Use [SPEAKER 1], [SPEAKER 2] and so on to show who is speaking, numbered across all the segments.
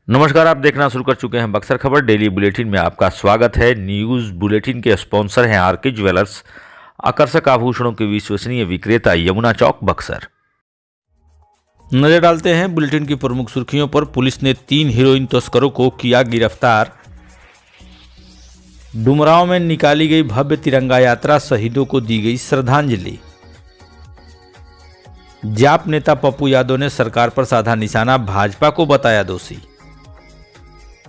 [SPEAKER 1] नमस्कार, आप देखना शुरू कर चुके हैं बक्सर खबर डेली बुलेटिन में आपका स्वागत है। न्यूज़ बुलेटिन के स्पॉन्सर हैं आरके ज्वेलर्स, आकर्षक आभूषणों के विश्वसनीय विक्रेता, यमुना चौक, बक्सर। नजर डालते हैं बुलेटिन की प्रमुख सुर्खियों पर। पुलिस ने 3 हीरोइन तस्करों को किया गिरफ्तार। डुमरांव में निकाली गई भव्य तिरंगा यात्रा, शहीदों को दी गई श्रद्धांजलि। जाप नेता पप्पू यादव ने सरकार पर साधा निशाना, भाजपा को बताया दोषी।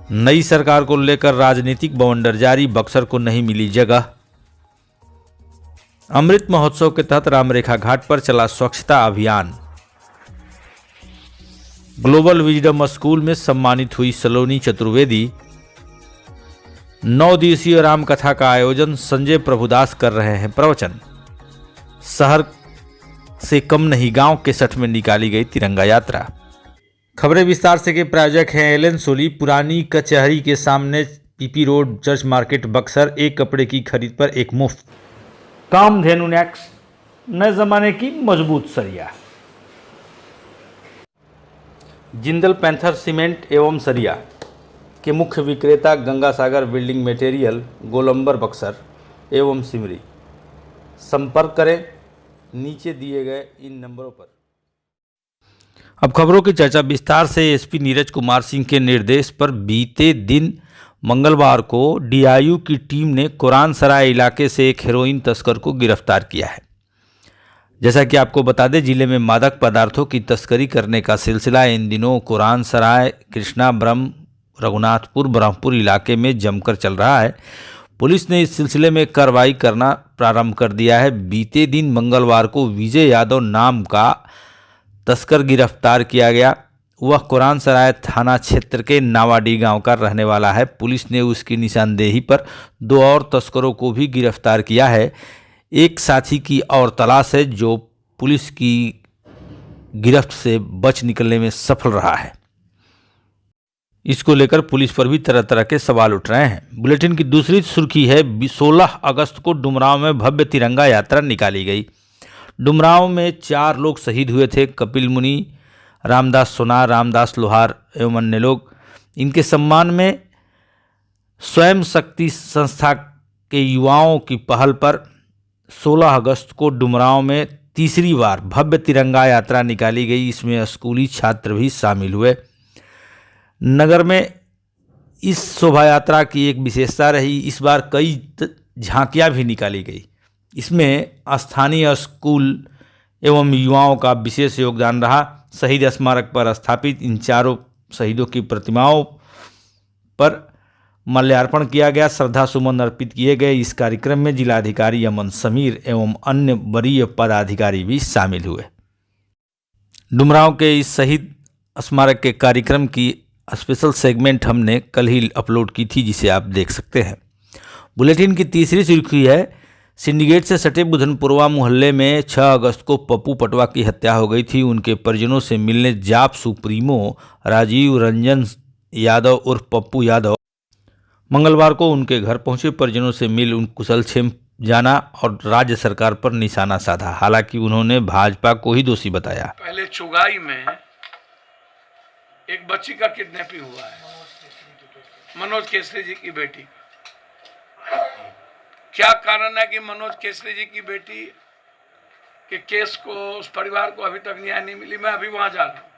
[SPEAKER 1] नई सरकार को लेकर राजनीतिक बवंडर जारी, बक्सर को नहीं मिली जगह। अमृत महोत्सव के तहत रामरेखा घाट पर चला स्वच्छता अभियान। ग्लोबल विजडम स्कूल में सम्मानित हुई सलोनी चतुर्वेदी। 9 दिवसीय राम कथा का आयोजन, संजय प्रभुदास कर रहे हैं प्रवचन। शहर से कम नहीं, गांव के 60 में निकाली गई तिरंगा यात्रा। खबरें विस्तार से के प्रायोजक हैं एलन सोली, पुरानी कचहरी के सामने, PP road, church market, Buxar. एक कपड़े की खरीद पर एक मुफ्त। कामधेनु नेक्स, नए जमाने की मजबूत सरिया। जिंदल पैंथर सीमेंट एवं सरिया के मुख्य विक्रेता गंगा सागर बिल्डिंग मटेरियल, गोलंबर, बक्सर एवं सिमरी। संपर्क करें नीचे दिए गए इन नंबरों पर। अब खबरों की चर्चा विस्तार से। एसपी नीरज कुमार सिंह के निर्देश पर बीते दिन मंगलवार को डीआईयू की टीम ने कुरान सराय इलाके से एक हेरोइन तस्कर को गिरफ्तार किया है। जैसा कि आपको बता दें, जिले में मादक पदार्थों की तस्करी करने का सिलसिला इन दिनों कुरान सराय, कृष्णा ब्रह्म, रघुनाथपुर, ब्रह्मपुर इलाके में जमकर चल रहा है। पुलिस ने इस सिलसिले में कार्रवाई करना प्रारंभ कर दिया है। बीते दिन मंगलवार को विजय यादव नाम का तस्कर गिरफ्तार किया गया। वह कुरान सराय थाना क्षेत्र के नावाडी गांव का रहने वाला है। पुलिस ने उसकी निशानदेही पर 2 और तस्करों को भी गिरफ्तार किया है। एक साथी की और तलाश है जो पुलिस की गिरफ्त से बच निकलने में सफल रहा है। इसको लेकर पुलिस पर भी तरह तरह के सवाल उठ रहे हैं। बुलेटिन की दूसरी सुर्खी है, 16 अगस्त को डुमरांव में भव्य तिरंगा यात्रा निकाली गई। डुमरांव में 4 लोग शहीद हुए थे, कपिल मुनि, रामदास सोनार, रामदास लोहार एवं अन्य लोग। इनके सम्मान में स्वयं शक्ति संस्था के युवाओं की पहल पर 16 अगस्त को डुमरांव में तीसरी बार भव्य तिरंगा यात्रा निकाली गई। इसमें स्कूली छात्र भी शामिल हुए। नगर में इस शोभा यात्रा की एक विशेषता रही, इस बार कई झांकियां भी निकाली गई। इसमें स्थानीय स्कूल एवं युवाओं का विशेष योगदान रहा। शहीद स्मारक पर स्थापित इन 4 शहीदों की प्रतिमाओं पर माल्यार्पण किया गया, श्रद्धा सुमन अर्पित किए गए। इस कार्यक्रम में जिलाधिकारी अमन समीर एवं अन्य वरीय पदाधिकारी भी शामिल हुए। डुमरांव के इस शहीद स्मारक के कार्यक्रम की स्पेशल सेगमेंट हमने कल ही अपलोड की थी, जिसे आप देख सकते हैं। बुलेटिन की तीसरी सुर्खी है, सिंडिकेट से सटे बुधनपुरवा मोहल्ले में 6 अगस्त को पप्पू पटवा की हत्या हो गई थी। उनके परिजनों से मिलने जाप सुप्रीमो राजीव रंजन यादव उर्फ पप्पू यादव मंगलवार को उनके घर पहुंचे। परिजनों से मिल उन कुशलक्षेम जाना और राज्य सरकार पर निशाना साधा। हालांकि उन्होंने भाजपा को ही दोषी बताया।
[SPEAKER 2] पहले चुगाई में एक बच्ची का किडनैपिंग हुआ है, मनोज केसरी जी की बेटी। क्या कारण है कि मनोज केसरी जी की बेटी के केस को, उस परिवार को अभी तक न्याय नहीं मिली? मैं अभी वहां जा रहा हूं।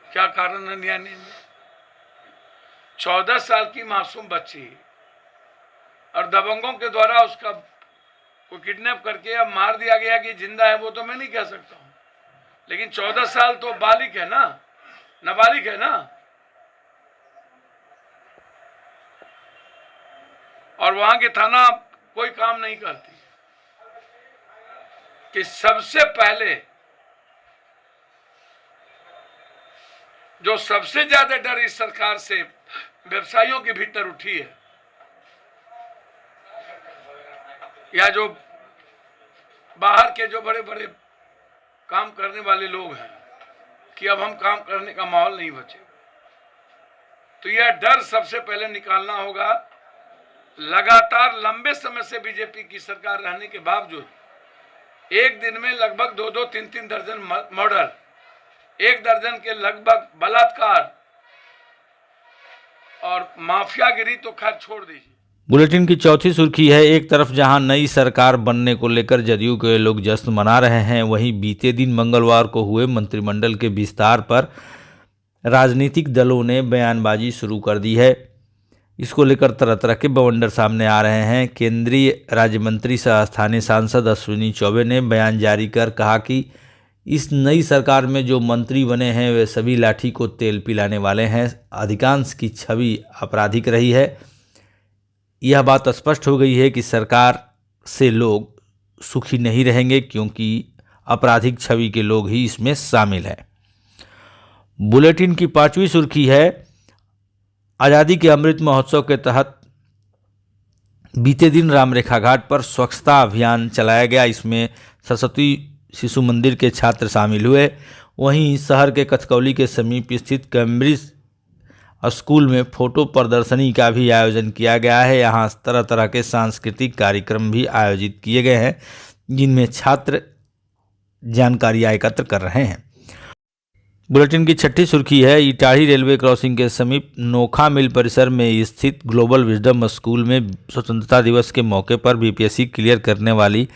[SPEAKER 2] क्या कारण है न्याय नहीं मिला? 14 साल की मासूम बच्ची और दबंगों के द्वारा उसका को किडनैप करके अब मार दिया गया कि जिंदा है, वो तो मैं नहीं कह सकता हूं, लेकिन 14 साल तो बालिग है ना, नाबालिग है ना। और वहां की थाना कोई काम नहीं करती कि सबसे पहले जो सबसे ज्यादा डर इस सरकार से व्यवसायियों के भीतर उठी है, या जो बाहर के जो बड़े बड़े काम करने वाले लोग हैं कि अब हम काम करने का माहौल नहीं बचेगा, तो यह डर सबसे पहले निकालना होगा। लगातार लंबे समय से बीजेपी की सरकार रहने के बावजूद एक दिन में लगभग 2-2, 3-3 दर्जन मर्डर, 1 दर्जन के लगभग बलात्कार और माफियागिरी तो खैर छोड़ दीजिए।
[SPEAKER 1] बुलेटिन की चौथी सुर्खी है, एक तरफ जहां नई सरकार बनने को लेकर जदयू के लोग जश्न मना रहे हैं, वहीं बीते दिन मंगलवार को हुए मंत्रिमंडल के विस्तार पर राजनीतिक दलों ने बयानबाजी शुरू कर दी है। इसको लेकर तरह तरह के बवंडर सामने आ रहे हैं। केंद्रीय राज्य मंत्री सह स्थानीय सांसद अश्विनी चौबे ने बयान जारी कर कहा कि इस नई सरकार में जो मंत्री बने हैं वे सभी लाठी को तेल पिलाने वाले हैं। अधिकांश की छवि आपराधिक रही है। यह बात स्पष्ट हो गई है कि सरकार से लोग सुखी नहीं रहेंगे, क्योंकि आपराधिक छवि के लोग ही इसमें शामिल हैं। बुलेटिन की पांचवी सुर्खी है, आज़ादी के अमृत महोत्सव के तहत बीते दिन रामरेखा घाट पर स्वच्छता अभियान चलाया गया। इसमें सरस्वती शिशु मंदिर के छात्र शामिल हुए। वहीं शहर के कथकौली के समीप स्थित कैम्ब्रिज स्कूल में फोटो प्रदर्शनी का भी आयोजन किया गया है। यहाँ तरह तरह के सांस्कृतिक कार्यक्रम भी आयोजित किए गए हैं, जिनमें छात्र जानकारियाँ एकत्र कर रहे हैं। बुलेटिन की छठी सुर्खी है, इटाढ़ी रेलवे क्रॉसिंग के समीप नोखा मिल परिसर में स्थित ग्लोबल विजडम स्कूल में स्वतंत्रता दिवस के मौके पर बीपीएससी क्लियर करने वाली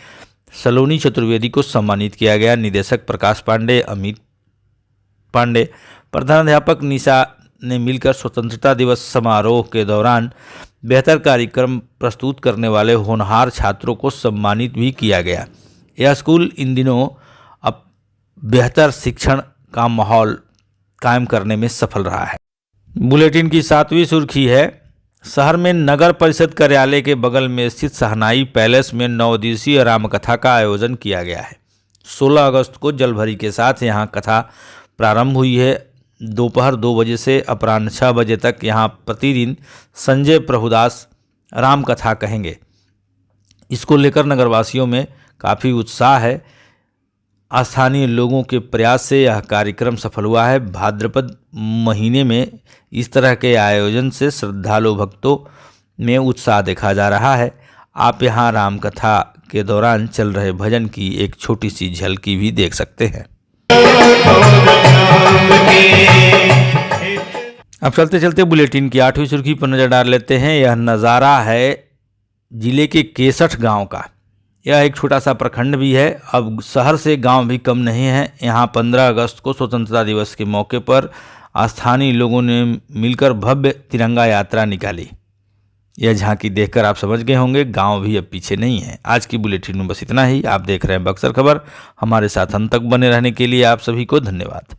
[SPEAKER 1] सलोनी चतुर्वेदी को सम्मानित किया गया। निदेशक प्रकाश पांडे, अमित पांडे, प्रधानाध्यापक निशा ने मिलकर स्वतंत्रता दिवस समारोह के दौरान बेहतर कार्यक्रम प्रस्तुत करने वाले होनहार छात्रों को सम्मानित भी किया गया। यह स्कूल इन दिनों अब बेहतर शिक्षण का माहौल कायम करने में सफल रहा है। बुलेटिन की सातवीं सुर्खी है, शहर में नगर परिषद कार्यालय के बगल में स्थित सहनाई पैलेस में 9 दिवसीय रामकथा का आयोजन किया गया है। 16 अगस्त को जलभरी के साथ यहां कथा प्रारंभ हुई है। दोपहर 2 बजे से अपराह्न 6 बजे तक यहां प्रतिदिन संजय प्रभुदास रामकथा कहेंगे। इसको लेकर नगरवासियों में काफ़ी उत्साह है। स्थानीय लोगों के प्रयास से यह कार्यक्रम सफल हुआ है। भाद्रपद महीने में इस तरह के आयोजन से श्रद्धालु भक्तों में उत्साह देखा जा रहा है। आप यहां रामकथा के दौरान चल रहे भजन की एक छोटी सी झलकी भी देख सकते हैं। अब चलते चलते बुलेटिन की 8वीं सुर्खी पर नजर डाल लेते हैं। यह नज़ारा है जिले के केसठ गांव का। यह एक छोटा सा प्रखंड भी है। अब शहर से गांव भी कम नहीं है। यहाँ 15 अगस्त को स्वतंत्रता दिवस के मौके पर स्थानीय लोगों ने मिलकर भव्य तिरंगा यात्रा निकाली। यह झांकी देखकर आप समझ गए होंगे गांव भी अब पीछे नहीं है। आज की बुलेटिन में बस इतना ही। आप देख रहे हैं बक्सर खबर। हमारे साथ अंत तक बने रहने के लिए आप सभी को धन्यवाद।